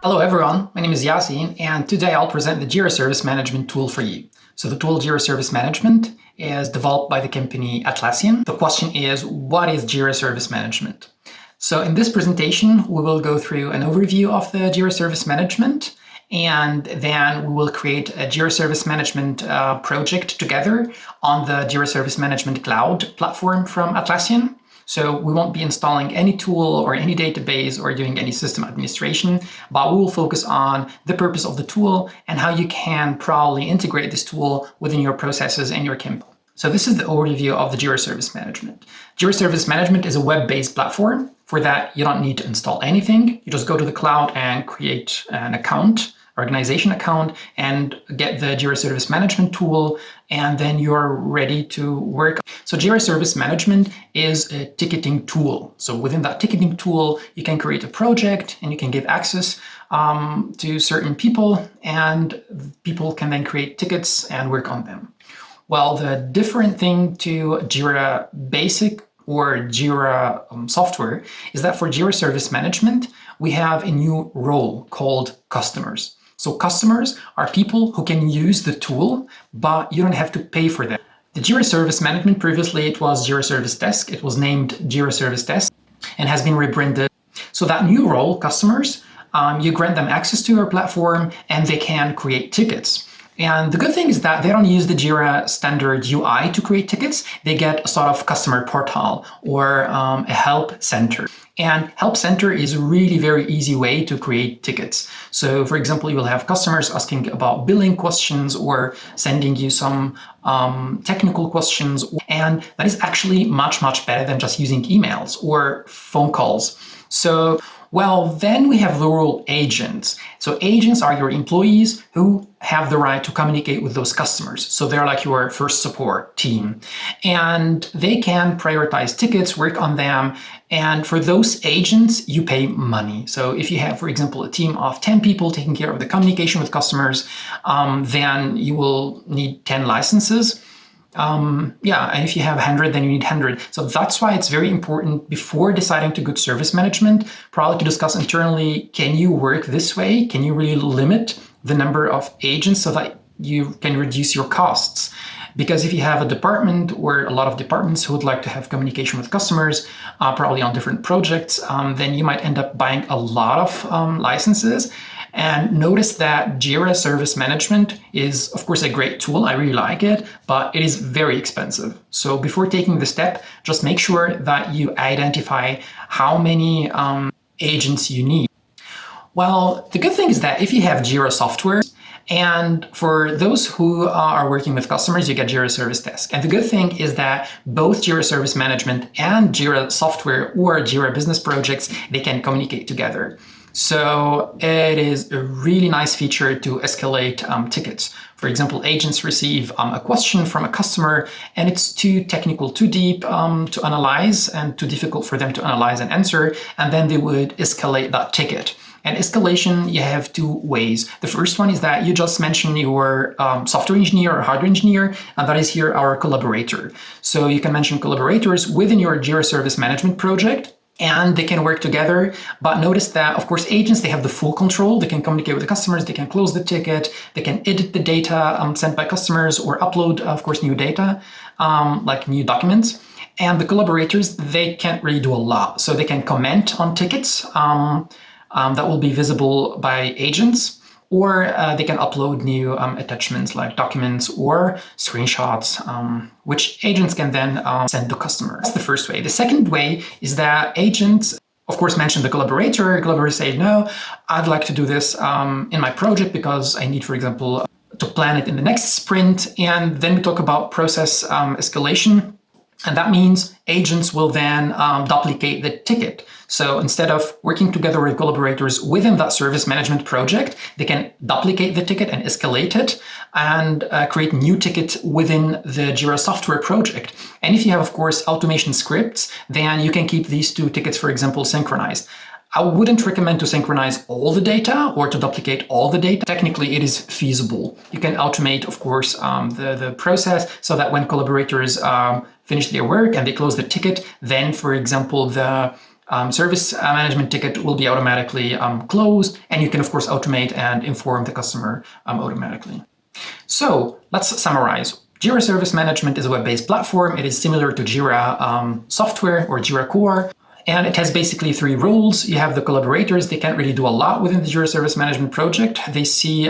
Hello everyone, my name is Yasin, and today I'll present the Jira Service Management tool for you. So the tool Jira Service Management is developed by the company Atlassian. The question is, what is Jira Service Management? So in this presentation, we will go through an overview of the Jira Service Management, and then we will create a Jira Service Management project together on the Jira Service Management Cloud platform from Atlassian. So we won't be installing any tool or any database or doing any system administration, but we will focus on the purpose of the tool and how you can probably integrate this tool within your processes and your company. So this is the overview of the Jira Service Management. Jira Service Management is a web-based platform. For that, you don't need to install anything. You just go to the cloud and create an account, organization account, and get the Jira Service Management tool, and then you're ready to work. So Jira Service Management is a ticketing tool. So within that ticketing tool, you can create a project and you can give access to certain people, and people can then create tickets and work on them. Well, the different thing to Jira Basic or Jira software is that for Jira Service Management, we have a new role called customers. So customers are people who can use the tool, but you don't have to pay for them. The Jira Service Management, previously it was Jira Service Desk. It was named Jira Service Desk and has been rebranded. So that new role, customers, you grant them access to your platform and they can create tickets. And the good thing is that they don't use the Jira standard UI to create tickets. They get a sort of customer portal or a help center. And help center is a really very easy way to create tickets. So for example, you will have customers asking about billing questions or sending you some technical questions. And that is actually much better than just using emails or phone calls. So well, then we have the role agents. So agents are your employees who have the right to communicate with those customers. So they're like your first support team. And they can prioritize tickets, work on them. And for those agents, you pay money. So if you have, for example, a team of 10 people taking care of the communication with customers, then you will need 10 licenses. And if you have 100, then you need 100. So that's why it's very important before deciding to go to service management, probably to discuss internally, can you work this way? Can you really limit the number of agents so that you can reduce your costs? Because if you have a department or a lot of departments who would like to have communication with customers, probably on different projects, then you might end up buying a lot of licenses. And notice that Jira Service Management is, of course, a great tool. I really like it, but it is very expensive. So before taking the step, just make sure that you identify how many agents you need. Well, the good thing is that if you have Jira software, and for those who are working with customers, you get Jira Service Desk. And the good thing is that both Jira Service Management and Jira software or Jira business projects, they can communicate together. So it is a really nice feature to escalate tickets. For example, agents receive a question from a customer and it's too technical, too deep to analyze and too difficult for them to analyze and answer. And then they would escalate that ticket. And escalation, you have two ways. The first one is that you just mention your software engineer or hardware engineer, and that is here our collaborator. So you can mention collaborators within your Jira Service Management project, and they can work together. But notice that, of course, agents, they have the full control. They can communicate with the customers, they can close the ticket, they can edit the data sent by customers or upload, of course, new data, like new documents. And the collaborators, they can't really do a lot. So they can comment on tickets that will be visible by agents, or they can upload new attachments like documents or screenshots, which agents can then send to customers. That's the first way. The second way is that agents, of course, mention the collaborator. Collaborators say, no, I'd like to do this in my project because I need, for example, to plan it in the next sprint. And then we talk about process escalation. And that means agents will then duplicate the ticket. So instead of working together with collaborators within that service management project, they can duplicate the ticket and escalate it and create new tickets within the Jira software project. And if you have, of course, automation scripts, then you can keep these two tickets, for example, synchronized. I wouldn't recommend to synchronize all the data or to duplicate all the data. Technically, it is feasible. You can automate, of course, the process so that when collaborators finish their work and they close the ticket, then, for example, the service management ticket will be automatically closed, and you can of course automate and inform the customer automatically. So let's summarize. Jira Service Management is a web-based platform. It is similar to Jira software or Jira Core. And it has basically 3 roles. You have the collaborators. They can't really do a lot within the Jira Service Management project. They see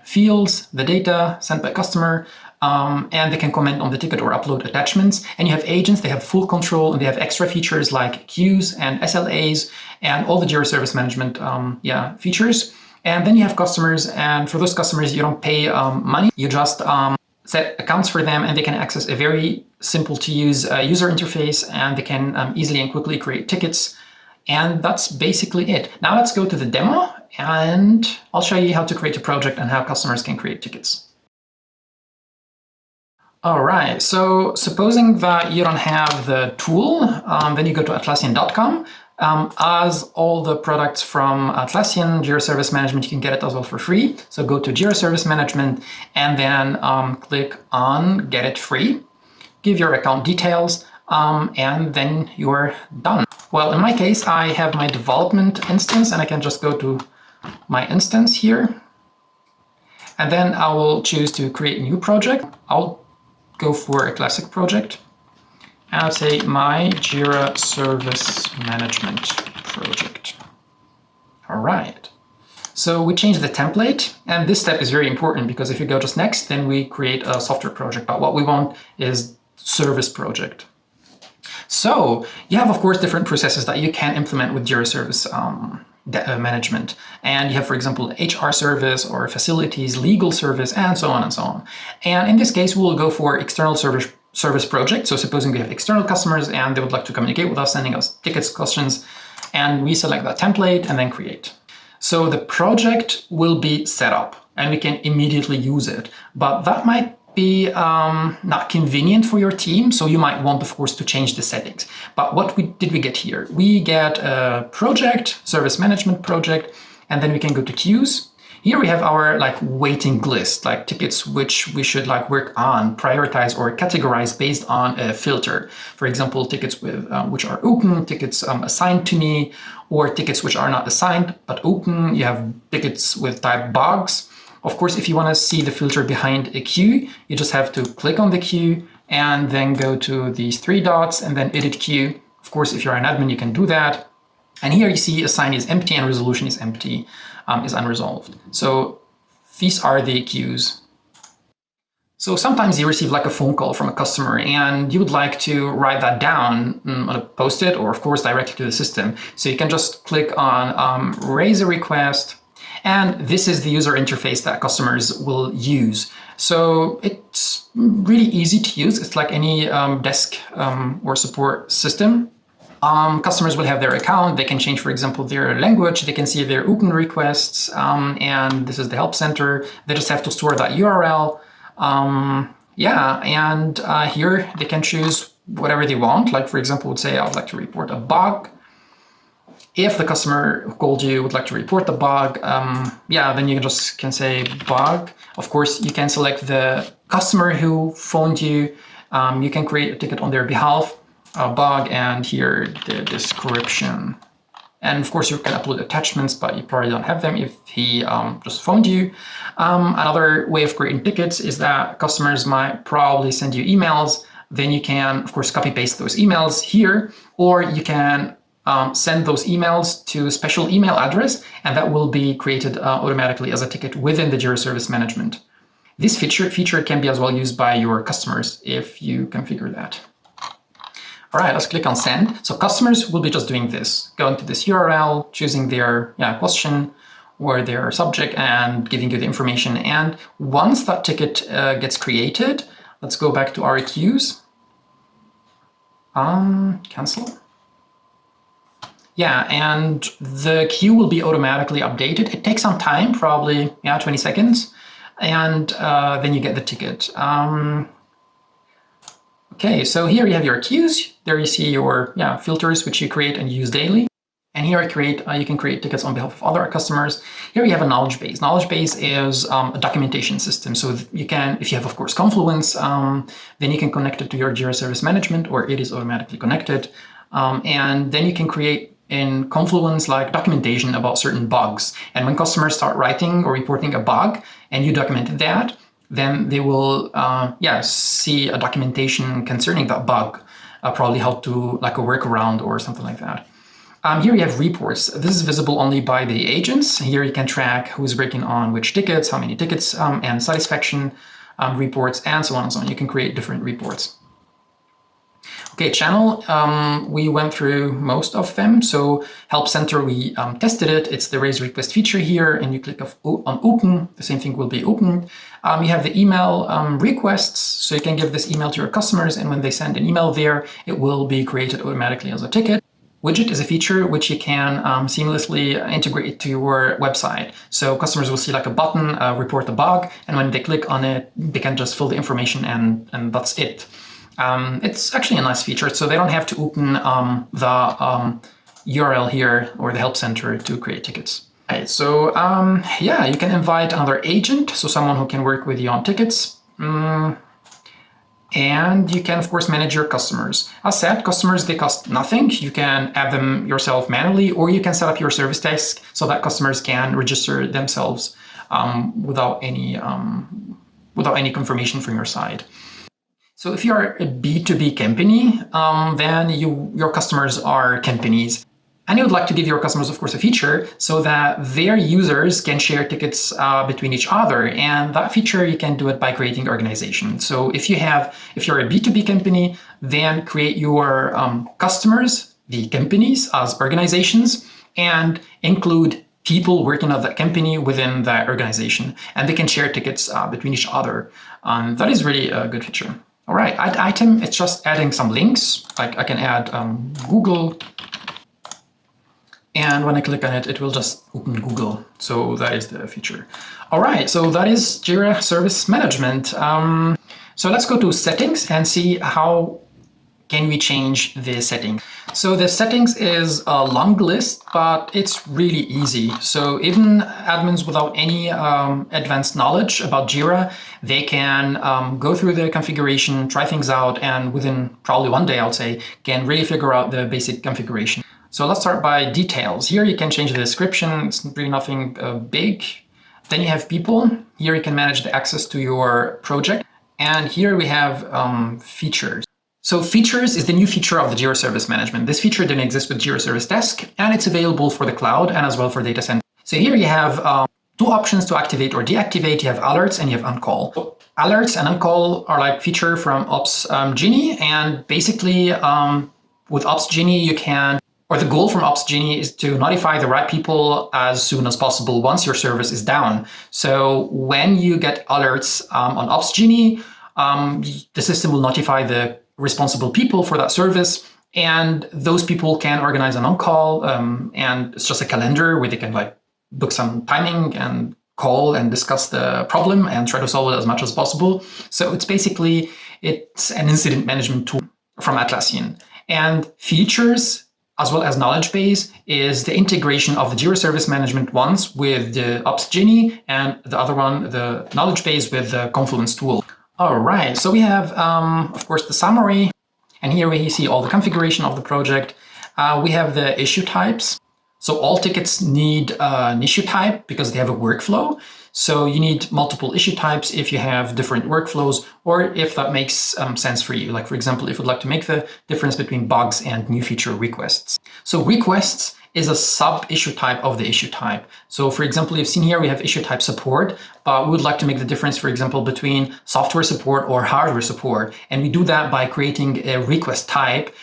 fields, the data sent by customer, and they can comment on the ticket or upload attachments. And you have agents. They have full control, and they have extra features like queues and SLAs and all the Jira Service Management features. And then you have customers, and for those customers, you don't pay money. You just set accounts for them, and they can access a very simple to use user interface, and they can easily and quickly create tickets. And that's basically it. Now let's go to the demo, and I'll show you how to create a project and how customers can create tickets. All right, so supposing that you don't have the tool, then you go to Atlassian.com. As all the products from Atlassian, Jira Service Management, you can get it as well for free. So go to Jira Service Management and then click on Get It Free. Give your account details, and then you're done. Well, in my case, I have my development instance, and I can just go to my instance here. And then I will choose to create a new project. I'll go for a classic project. And I'll say my Jira Service Management project. All right. So we change the template, and this step is very important because if you go just next, then we create a software project. But what we want is service project. So you have, of course, different processes that you can implement with Jira Service Management. And you have, for example, HR service or facilities, legal service, and so on and so on. And in this case, we will go for external service project. So supposing we have external customers and they would like to communicate with us, sending us tickets, questions, and we select that template and then create. So the project will be set up and we can immediately use it, but that might be not convenient for your team. So you might want, of course, to change the settings. But what did we get here? We get a project, service management project, and then we can go to queues. Here we have our waiting list, tickets which we should work on, prioritize, or categorize based on a filter. For example, tickets with which are open, tickets assigned to me, or tickets which are not assigned but open. You have tickets with type bugs. Of course, if you want to see the filter behind a queue, you just have to click on the queue and then go to these 3 dots and then edit queue. Of course, if you're an admin, you can do that. And here you see assigned is empty and resolution is empty, is unresolved. So these are the queues. So sometimes you receive a phone call from a customer and you would like to write that down on a post-it or of course directly to the system. So you can just click on raise a request, and this is the user interface that customers will use. So it's really easy to use. It's like any desk or support system. Customers will have their account. They can change, for example, their language. They can see their open requests, and this is the help center. They just have to store that URL. Here they can choose whatever they want. Like, for example, would say, I would like to report a bug. If the customer who called you would like to report the bug, then you just can say bug. Of course, you can select the customer who phoned you. You can create a ticket on their behalf. Bug, and here the description. And of course you can upload attachments, but you probably don't have them if he just phoned you. Another way of creating tickets is that customers might probably send you emails. Then you can, of course, copy paste those emails here, or you can send those emails to a special email address, and that will be created automatically as a ticket within the Jira Service Management. This feature can be as well used by your customers if you configure that. All right, let's click on send. So customers will be just doing this, going to this URL, choosing their question or their subject and giving you the information. And once that ticket gets created, let's go back to our queues. Cancel. Yeah, and the queue will be automatically updated. It takes some time, probably 20 seconds. And then you get the ticket. Okay, so here you have your queues. There you see your filters, which you create and use daily. And here you can create tickets on behalf of other customers. Here you have a knowledge base. Knowledge base is a documentation system. So you can, if you have, of course, Confluence, then you can connect it to your Jira Service Management, or it is automatically connected. And then you can create in Confluence like documentation about certain bugs. And when customers start writing or reporting a bug and you documented that, then they will see a documentation concerning that bug, probably help to like a workaround or something like that. Here you have reports. This is visible only by the agents. Here you can track who's working on which tickets, how many tickets, and satisfaction reports, and so on and so on. You can create different reports. Okay, channel, we went through most of them. So Help Center, we tested it. It's the raise request feature here, and you click on open, the same thing will be opened. You have the email requests, so you can give this email to your customers, and when they send an email there, it will be created automatically as a ticket. Widget is a feature which you can seamlessly integrate to your website. So customers will see like a button, report a bug, and when they click on it, they can just fill the information and that's it. It's actually a nice feature, so they don't have to open the URL here or the Help Center to create tickets. Okay, so you can invite another agent, so someone who can work with you on tickets. And you can, of course, manage your customers. As said, customers, they cost nothing. You can add them yourself manually, or you can set up your service desk so that customers can register themselves without any confirmation from your side. So if you are a B2B company, then your customers are companies. And you would like to give your customers, of course, a feature so that their users can share tickets between each other. And that feature, you can do it by creating organization. So if you're a B2B company, then create your customers, the companies, as organizations, and include people working at that company within that organization. And they can share tickets between each other. That is really a good feature. All right, add item, it's just adding some links. Like I can add Google. And when I click on it, it will just open Google. So that is the feature. All right, so that is Jira Service Management. So let's go to settings and see how can we change the settings. So the settings is a long list, but it's really easy. So even admins without any advanced knowledge about Jira, they can go through the configuration, try things out, and within probably one day, I would say, can really figure out the basic configuration. So let's start by details. Here you can change the description. It's really nothing big. Then you have people. Here you can manage the access to your project. And here we have features. So features is the new feature of the Jira Service Management. This feature didn't exist with Jira Service Desk, and it's available for the cloud and as well for data center. So here you have two options to activate or deactivate. You have alerts and you have on-call. So alerts and on-call are like feature from Ops Genie, and basically with Ops Genie you can, or the goal from Ops Genie is to notify the right people as soon as possible once your service is down. So when you get alerts on Ops Genie, the system will notify the responsible people for that service, and those people can organize an on-call, and it's just a calendar where they can like book some timing and call and discuss the problem and try to solve it as much as possible. So it's an incident management tool from Atlassian. And features as well as knowledge base is the integration of the Jira Service Management ones with the Ops Genie, and the other one, the knowledge base, with the Confluence tool. All right, so we have, of course, the summary, and here we see all the configuration of the project. We have the issue types. So all tickets need an issue type because they have a workflow. So you need multiple issue types if you have different workflows, or if that makes sense for you. Like, for example, if you'd like to make the difference between bugs and new feature requests. So requests is a sub-issue type of the issue type. So for example, you've seen here we have issue type support, but we would like to make the difference, for example, between software support or hardware support. And we do that by creating a request type,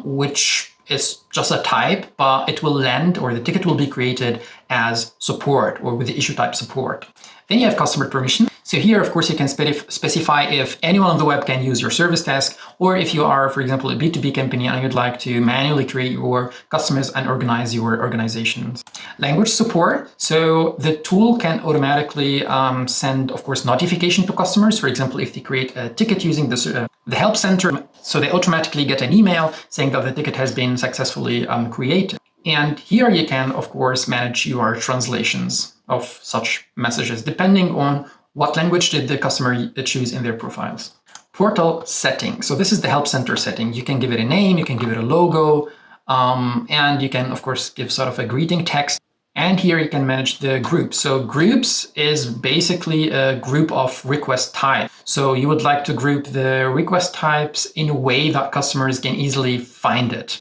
which is just a type, but it will land, or the ticket will be created as support or with the issue type support. Then you have customer permission. So here, of course, you can specify if anyone on the web can use your service desk, or if you are, for example, a B2B company and you'd like to manually create your customers and organize your organizations. Language support. So the tool can automatically send, of course, notification to customers. For example, if they create a ticket using the Help Center, so they automatically get an email saying that the ticket has been successfully created. And here you can, of course, manage your translations of such messages, depending on what language did the customer choose in their profiles. Portal setting. So this is the Help Center setting. You can give it a name, you can give it a logo, And you can, of course, give sort of a greeting text. And here you can manage the groups. So groups is basically a group of request type. So you would like to group the request types in a way that customers can easily find it.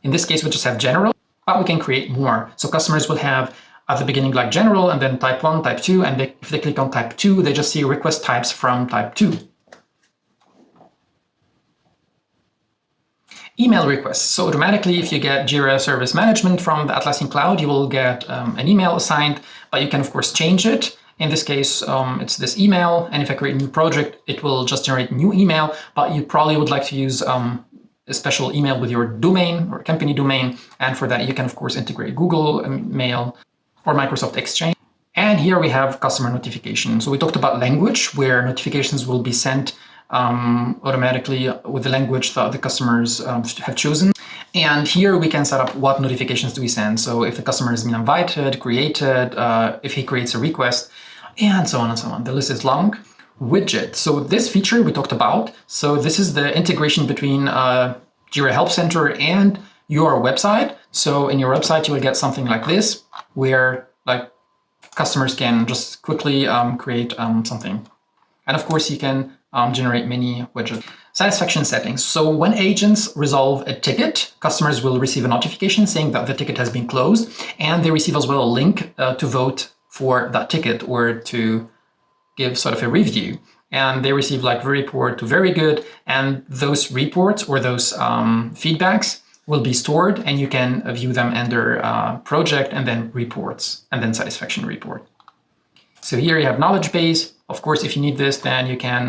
In this case, we just have general, but we can create more. So customers will have at the beginning like general, and then type 1, type 2, and if they click on type 2, they just see request types from type 2. Email requests. So automatically, if you get Jira Service Management from the Atlassian Cloud, you will get an email assigned, but you can of course change it. In this case, it's this email, and if I create a new project, it will just generate new email, but you probably would like to use a special email with your domain or company domain, and for that you can of course integrate Google Mail or Microsoft Exchange. And here we have customer notification. So we talked about language, where notifications will be sent automatically with the language that the customers have chosen. And here we can set up what notifications do we send. So if the customer has been invited, created, if he creates a request, and so on and so on. The list is long. Widget. So this feature we talked about. So this is the integration between Jira Help Center and your website. So in your website, you will get something like this, where like customers can just quickly create something. And of course, you can generate many widgets. Satisfaction settings. So when agents resolve a ticket, customers will receive a notification saying that the ticket has been closed, and they receive as well a link to vote for that ticket or to give sort of a review. And they receive like very poor to very good, and those reports or those feedbacks will be stored, and you can view them under project and then reports and then satisfaction report. So here you have knowledge base. Of course, if you need this, then you can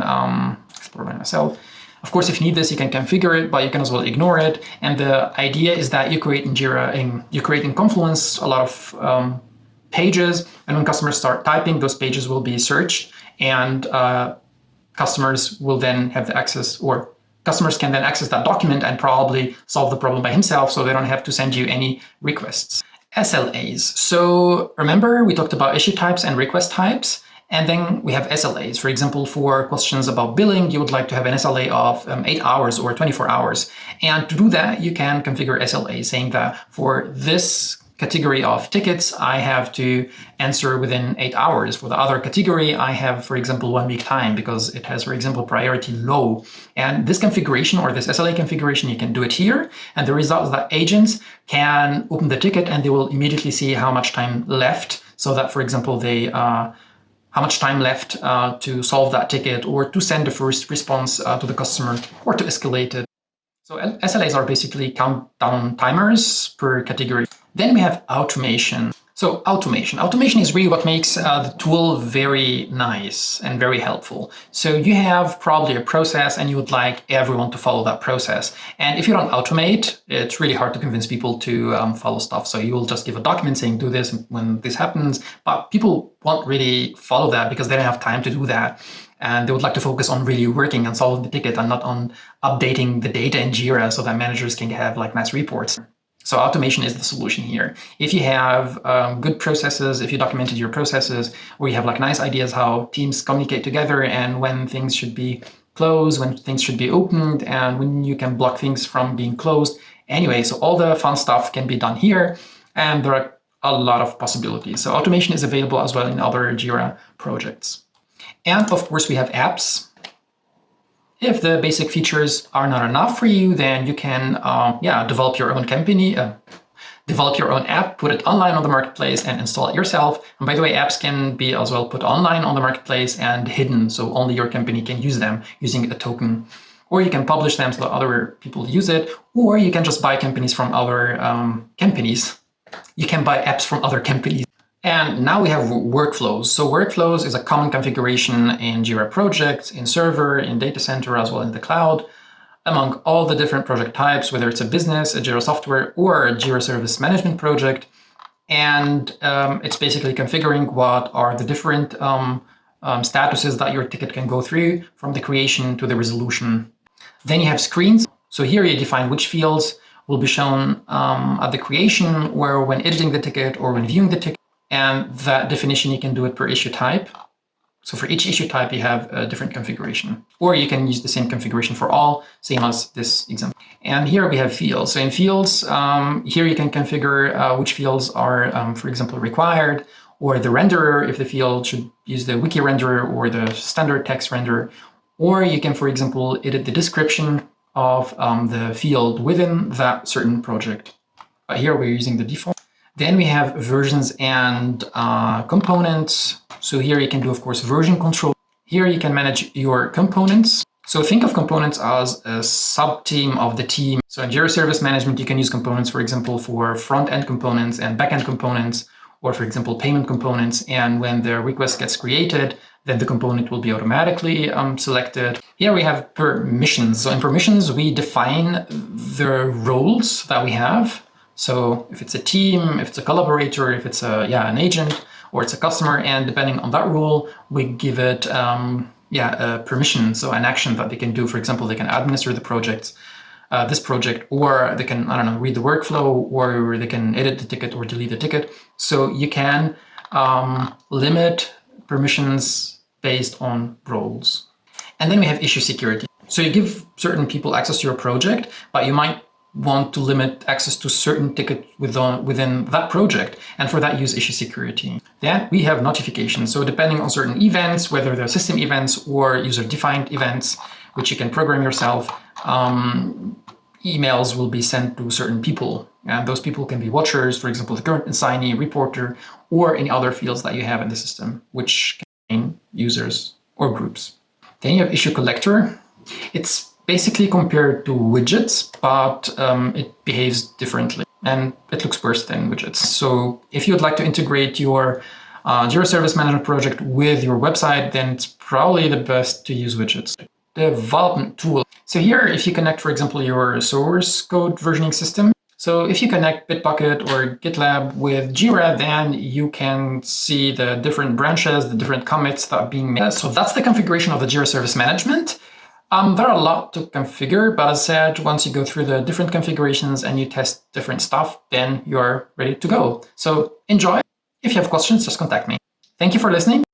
explore by myself. Of course, if you need this, you can configure it, but you can as well ignore it. And the idea is that you create in Jira, you create in Confluence a lot of pages, and when customers start typing, those pages will be searched, and customers will then have the access, or customers can then access that document and probably solve the problem by himself, so they don't have to send you any requests. SLAs. So remember, we talked about issue types and request types. And then we have SLAs. For example, for questions about billing, you would like to have an SLA of 8 hours or 24 hours. And to do that, you can configure SLA saying that for this category of tickets, I have to answer within 8 hours. For the other category, I have, for example, 1 week time because it has, for example, priority low. And this configuration or this SLA configuration, you can do it here. And the result is that agents can open the ticket and they will immediately see how much time left, so that, for example, they how much time left to solve that ticket or to send the first response to the customer or to escalate it. So SLAs are basically countdown timers per category. Then we have automation. So automation is really what makes the tool very nice and very helpful. So you have probably a process and you would like everyone to follow that process. And if you don't automate, it's really hard to convince people to follow stuff. So you will just give a document saying do this when this happens, but people won't really follow that because they don't have time to do that. And they would like to focus on really working and solving the ticket and not on updating the data in Jira so that managers can have like nice reports. So automation is the solution here. If you have good processes, if you documented your processes, or you have like nice ideas how teams communicate together and when things should be closed, when things should be opened, and when you can block things from being closed. Anyway, so all the fun stuff can be done here, and there are a lot of possibilities. So automation is available as well in other Jira projects. And of course, we have apps. If the basic features are not enough for you, then you can develop your own company, develop your own app, put it online on the marketplace and install it yourself. And by the way, apps can be as well put online on the marketplace and hidden, so only your company can use them using a token. Or you can publish them so that other people use it, or you can just buy companies from other companies. You can buy apps from other companies. And now we have workflows. So workflows is a common configuration in Jira projects, in server, in data center, as well in the cloud, among all the different project types, whether it's a business, a Jira software, or a Jira Service Management project. And it's basically configuring what are the different statuses that your ticket can go through from the creation to the resolution. Then you have screens. So here you define which fields will be shown at the creation or when editing the ticket or when viewing the ticket. And that definition, you can do it per issue type. So for each issue type, you have a different configuration, or you can use the same configuration for all, same as this example. And here we have fields. So in fields, here you can configure which fields are, for example, required, or the renderer, if the field should use the wiki renderer or the standard text renderer, or you can, for example, edit the description of the field within that certain project. Here we're using the default. Then we have versions and components. So here you can do, of course, version control. Here you can manage your components. So think of components as a sub-team of the team. So in Jira Service Management, you can use components, for example, for front-end components and back-end components, or for example, payment components. And when the request gets created, then the component will be automatically selected. Here we have permissions. So in permissions, we define the roles that we have. So if it's a team, if it's a collaborator, if it's an agent, or it's a customer, and depending on that role, we give it a permission, so an action that they can do. For example, they can administer the project, this project, or they can, read the workflow, or they can edit the ticket or delete the ticket. So you can limit permissions based on roles. And then we have issue security. So you give certain people access to your project, but you might want to limit access to certain tickets within that project, and for that use issue security. Then we have notifications. So depending on certain events, whether they're system events or user-defined events, which you can program yourself, emails will be sent to certain people, and those people can be watchers, for example, the current assignee, reporter, or any other fields that you have in the system, which contain users or groups. Then you have issue collector. It's basically compared to widgets, but it behaves differently and it looks worse than widgets. So if you would like to integrate your Jira Service Management project with your website, then it's probably the best to use widgets. Development tool. So here, if you connect, for example, your source code versioning system, so if you connect Bitbucket or GitLab with Jira, then you can see the different branches, the different commits that are being made. So that's the configuration of the Jira Service Management. There are a lot to configure, but as I said, once you go through the different configurations and you test different stuff, then you're ready to go. So enjoy. If you have questions, just contact me. Thank you for listening.